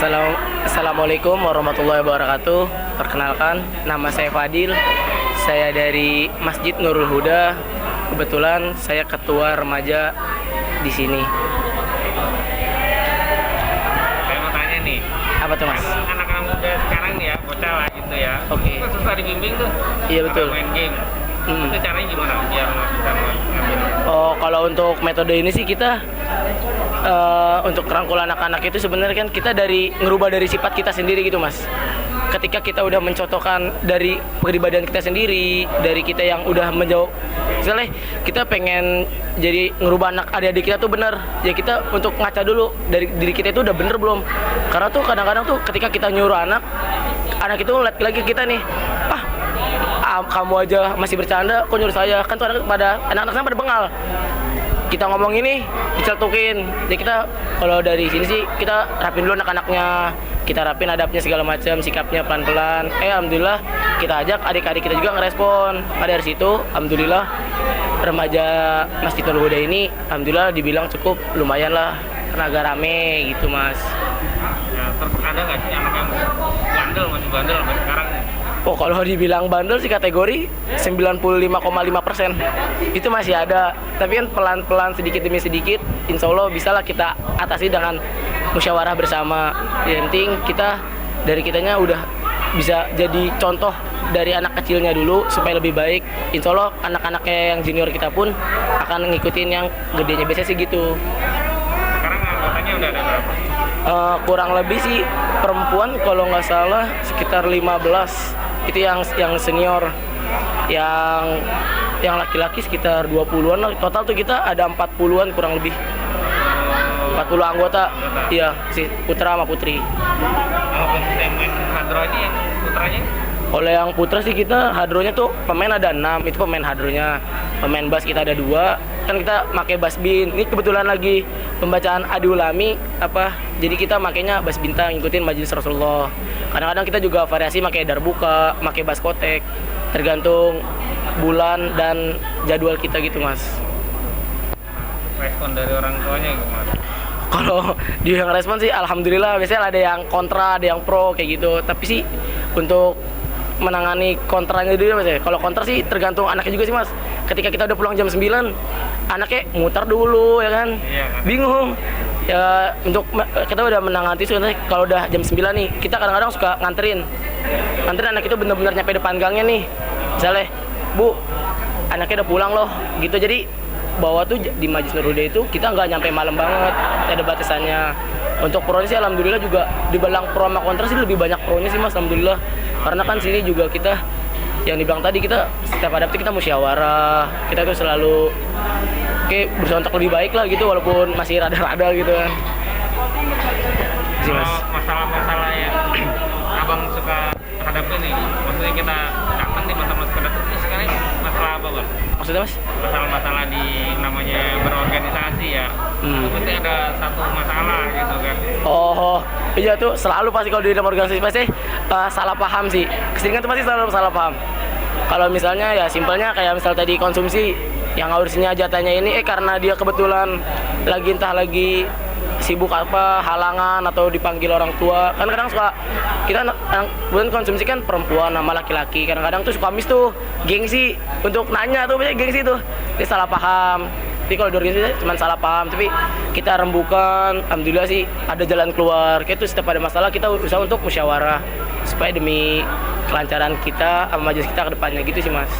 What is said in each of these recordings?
Assalamualaikum warahmatullahi wabarakatuh. Perkenalkan, nama saya Fadil. Saya dari Masjid Nurul Huda. Kebetulan saya ketua remaja di sini. Saya mau tanya nih. Apa tuh, Mas? Kan anak-anak muda sekarang nih ya, bocah lah gitu ya. Oke. Itu susah dibimbing tuh. Iya, betul. Main game. Itu caranya gimana biar bisa ngambil? Oh, kalau untuk metode ini sih kita untuk rangkul anak-anak itu sebenarnya kan kita ngerubah dari sifat kita sendiri gitu, Mas. Ketika kita udah mencontohkan dari kepribadian kita sendiri, dari kita yang udah menjauh, misalnya kita pengen jadi ngerubah anak adik-adik kita tuh bener, ya kita untuk ngaca dulu dari diri kita itu udah bener belum. Karena tuh kadang-kadang tuh ketika kita nyuruh anak itu ngeliat lagi kita nih, kamu aja masih bercanda, kok nyuruh saya? Kan tuh anak-anak pada bengal. Kita ngomong ini dicetukin. Jadi kita kalau dari sini sih kita rapin dulu anak-anaknya, kita rapin adabnya segala macam, sikapnya pelan-pelan. Alhamdulillah kita ajak adik-adik kita juga ngerespon. Pada dari situ alhamdulillah remaja Masjid Nurul Huda ini alhamdulillah dibilang cukup lumayan lah, agak rame gitu, Mas. Ya, terus ada nggak sih anak yang masih bandel sampai sekarang nih? Oh, kalau dibilang bandel sih kategori 95,5%. Itu masih ada. Tapi kan pelan-pelan sedikit demi sedikit insya Allah bisalah kita atasi dengan musyawarah bersama. Yang penting kita dari kitanya udah bisa jadi contoh dari anak kecilnya dulu supaya lebih baik. Insya Allah anak-anaknya yang junior kita pun akan ngikutin yang gedenya, biasanya sih gitu. Sekarang anggotanya udah ada berapa? Kurang lebih sih perempuan kalau nggak salah sekitar 15. Itu yang senior. Yang laki-laki sekitar 20-an lah. Total tuh kita ada 40-an kurang lebih. 40 anggota. Iya, si putra sama putri. Maupun yang main hadro ini yang putranya? Kalau yang putra sih kita hadronya tuh pemain ada 6, itu pemain hadronya. Pemain bass kita ada 2. Kan kita pakai bass bin. Ini kebetulan lagi pembacaan Adi Ulami jadi kita makainya bass bintang, ngikutin majelis Rasulullah. Kadang-kadang kita juga variasi pakai darbuka, pakai bass kotek, tergantung bulan dan jadwal kita gitu, Mas. Respon dari orang tuanya gimana? Kalau dia yang respon sih alhamdulillah, biasanya ada yang kontra, ada yang pro kayak gitu. Tapi sih untuk menangani kontranya dulu, Mas ya. Kalau kontra sih tergantung anaknya juga sih, Mas. Ketika kita udah pulang jam 9, anaknya mutar dulu ya kan. Iya, kan? Bingung. Ya untuk kita udah menangani sebenarnya kalau udah jam 9 nih, kita kadang-kadang suka nganterin anak itu bener-bener nyampe depan gangnya nih. Misalnya, Bu, anaknya udah pulang loh, gitu. Jadi bahwa tuh di Masjid Nurul Huda itu kita nggak nyampe malam banget, ada batasannya. Untuk pro sih alhamdulillah juga dibilang pro sama kontra sih lebih banyak pro-nya sih, Mas, alhamdulillah. Karena kan sini juga kita yang dibilang tadi, kita setiap adaptif kita musyawarah, kita tuh selalu berusaha untuk lebih baik lah gitu, walaupun masih rada-rada gitu kan. Sih, Mas. Masalah-masalah yang abang suka hadapi nih, maksudnya kita kangen nih masa-masa kedekatan sekarang masalah apa, Bang? Maksudnya, Mas? Masalah-masalah di namanya berorganisasi ya. Pasti ada satu masalah gitu kan. Oh, iya tuh selalu pasti kalau di dalam organisasi pasti salah paham sih. Keseringan tuh pasti selalu salah paham. Kalau misalnya ya simpelnya kayak misal tadi konsumsi yang harusnya jatahnya ini karena dia kebetulan entah lagi sibuk halangan atau dipanggil orang tua. Kan kadang suka kita kebetulan konsumsi kan perempuan sama laki-laki. Kadang-kadang tuh suka miss tuh gengsi untuk nanya tuh, biasanya gengsi tuh. Dia salah paham. Tapi kalau di organisasi cuma salah paham, tapi kita rembukan, alhamdulillah sih ada jalan keluar. Kayak itu setiap ada masalah kita berusaha untuk musyawarah supaya demi kelancaran kita sama majelis kita ke depannya gitu sih, Mas.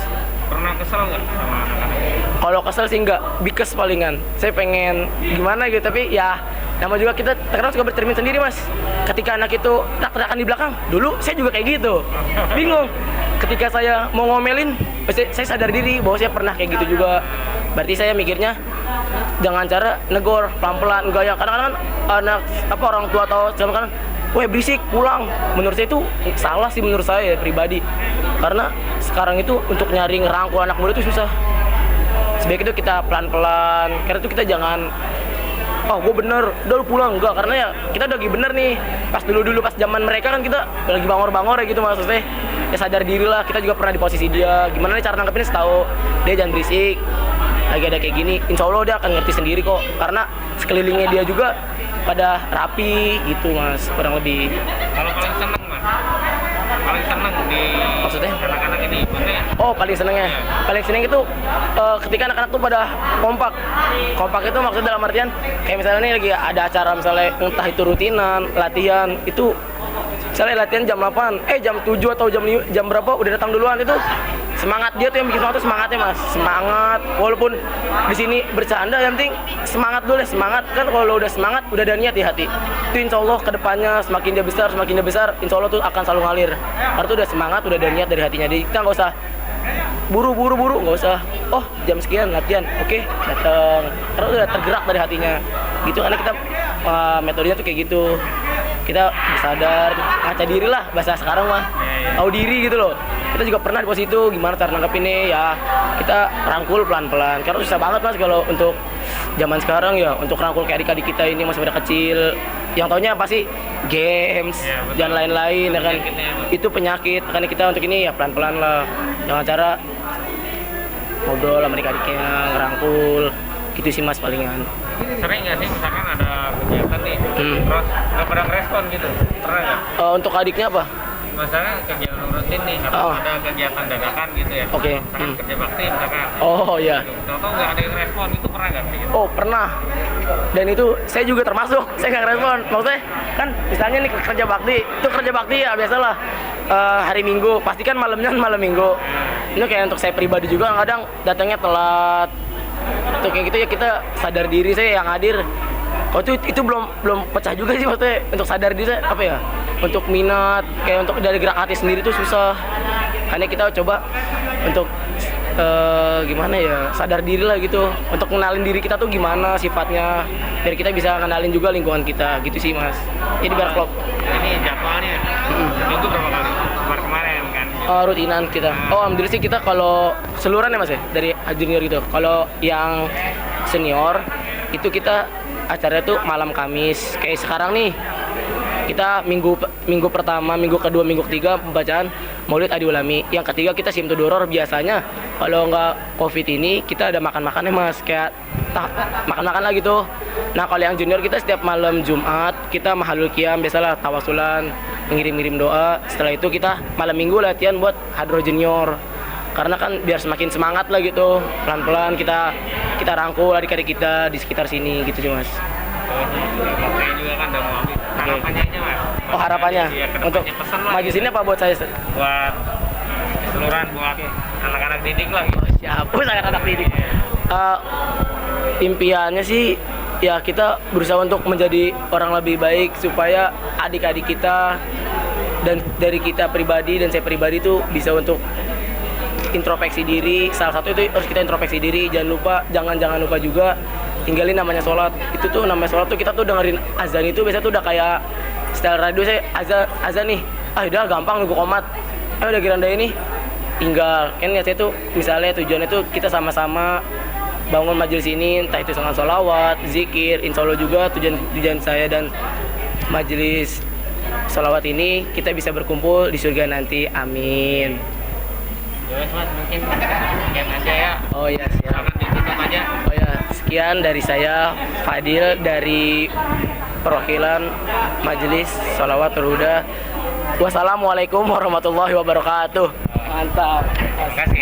Pernah kesel nggak sama anak-anak? Kalau kesel sih enggak, bikes palingan. Saya pengen gimana gitu, tapi ya nama juga kita terkadang suka bercermin sendiri, Mas. Ketika anak itu teriakan di belakang, dulu saya juga kayak gitu. Bingung. Ketika saya mau ngomelin, saya sadar diri bahwa saya pernah kayak gitu juga. Berarti saya mikirnya jangan cara negor pelan-pelan, enggak yang kadang-kadang anak orang tua atau kan, wah berisik pulang. Menurut saya itu salah sih, menurut saya pribadi. Karena sekarang itu untuk nyari ngerangkul anak muda itu susah. Sebaiknya itu kita pelan-pelan. Karena itu kita jangan gue bener, udah lu pulang. Enggak, karena ya kita udah lagi bener nih. Pas dulu pas zaman mereka kan kita lagi bangor-bangor ya gitu, maksudnya. Ya sadar diri lah, kita juga pernah di posisi dia. Gimana nih cara nanggepinnya, tahu dia jangan berisik. lagi ada kayak gini, insya Allah dia akan ngerti sendiri kok, karena sekelilingnya dia juga pada rapi gitu mas, kurang lebih. Kalau paling seneng mas, paling seneng di Maksudnya? anak-anak ini, maksudnya Oh paling senengnya, paling seneng itu ketika anak-anak tuh pada kompak. Kompak itu maksudnya dalam artian kayak misalnya nih lagi ada acara, misalnya entah itu rutinan, latihan, itu misalnya latihan jam 8, jam 7 atau jam berapa udah datang duluan, itu semangat dia tuh yang bikin semangat tuh semangatnya mas, semangat. Walaupun di sini bercanda, yang penting semangat dulu, semangat kan. Kalau udah semangat, udah ada niat di hati, itu insya Allah kedepannya semakin dia besar, insya Allah tuh akan selalu ngalir. Karena tuh udah semangat, udah ada niat dari hatinya. Jadi kita nggak usah buru-buru, nggak usah. Oh jam sekian latihan, oke datang. Karena udah tergerak dari hatinya, gitu. Karena kita metodenya tuh kayak gitu. Kita sadar, ngaca diri lah bahasa sekarang mah, tahu diri gitu loh. Kita juga pernah di posisi itu, gimana cara nanggepinnya ya, kita rangkul pelan-pelan. Karena susah banget mas kalau untuk zaman sekarang ya, untuk rangkul kayak adik-adik kita ini masih pada kecil, yang taunya apa sih games dan lain-lain ya kan, itu penyakit. Karena kita untuk ini ya pelan-pelan lah, jangan cara ngobrol sama adik-adiknya, ngerangkul gitu sih mas palingan. sering nggak sih misalkan ada kegiatan nih, terus nggak pada respon gitu, pernah nggak? Untuk adiknya apa? Misalnya kegiatan rutin nih, atau ada kegiatan dadakan gitu ya, Oke. misalkan kerja bakti misalkan, Oh iya. tahu-tahu nggak ada yang respon, itu pernah nggak sih? Oh pernah, dan itu saya juga termasuk, saya nggak respon. Maksudnya kan misalnya nih kerja bakti, itu kerja bakti ya biasalah hari Minggu, pasti kan malamnya malam Minggu. Ini kayak untuk saya pribadi juga kadang datangnya telat, tuh kayak gitu ya, kita sadar diri, saya yang hadir. Oh itu belum pecah juga sih maksudnya, untuk sadar diri apa ya, untuk minat kayak untuk dari gerak hati sendiri tuh susah. Hanya kita coba untuk gimana ya, sadar diri lah gitu, untuk kenalin diri kita tuh gimana sifatnya, biar kita bisa kenalin juga lingkungan kita gitu sih mas. Jadi biar klop. Ini jadwalnya minggu berapa kali? Kemarin kan? Rutinan kita. Oh alhamdulillah sih kita kalau seluruhan ya mas ya, dari junior gitu. Kalau yang senior itu kita acaranya tuh malam Kamis. Kayak sekarang nih kita minggu pertama, minggu kedua, minggu ketiga pembacaan Maulid Adi Ulami. Yang ketiga kita Simtu Doror. Biasanya kalau nggak COVID ini kita ada makan-makannya mas, kayak makan-makan lah gitu. Nah kalau yang junior kita setiap malam Jumat kita mahalul qiyam, biasalah tawasulan, mengirim-ngirim doa. Setelah itu kita malam minggu latihan buat hadroh junior. Karena kan biar semakin semangat lah gitu, pelan-pelan kita rangkul adik-adik kita di sekitar sini gitu sih mas. Oke juga kan udah mau habis. Harapannya aja mas. Oh harapannya Iya, untuk pesan lah majelis gitu. ini apa buat saya? Buat keseluruhan, buat anak-anak didik lah gitu. Siapa anak-anak didik? Impiannya sih ya kita berusaha untuk menjadi orang lebih baik supaya adik-adik kita dan dari kita pribadi dan saya pribadi tuh bisa untuk introspeksi diri. Salah satu itu harus kita introspeksi diri. Jangan lupa juga tinggalin namanya sholat. Itu tuh namanya sholat tuh kita tuh dengerin azan itu biasanya tuh udah kayak style radio. Saya azan nih, udah gampang nunggu komat. Udah giranda ini tinggal kan ya. Saya tuh misalnya tujuannya tuh kita sama-sama bangun majelis ini, entah itu dengan sholawat, zikir. Insya Allah juga tujuan saya dan majelis sholawat ini kita bisa berkumpul di surga nanti, amin. Terus mas mungkin sekian aja ya. Oh ya siap. Silakan ditutup aja. Oh ya, sekian dari saya Fadil dari perwakilan Majelis Sholawat Huda. Wassalamualaikum warahmatullahi wabarakatuh. Mantap. Terima kasih.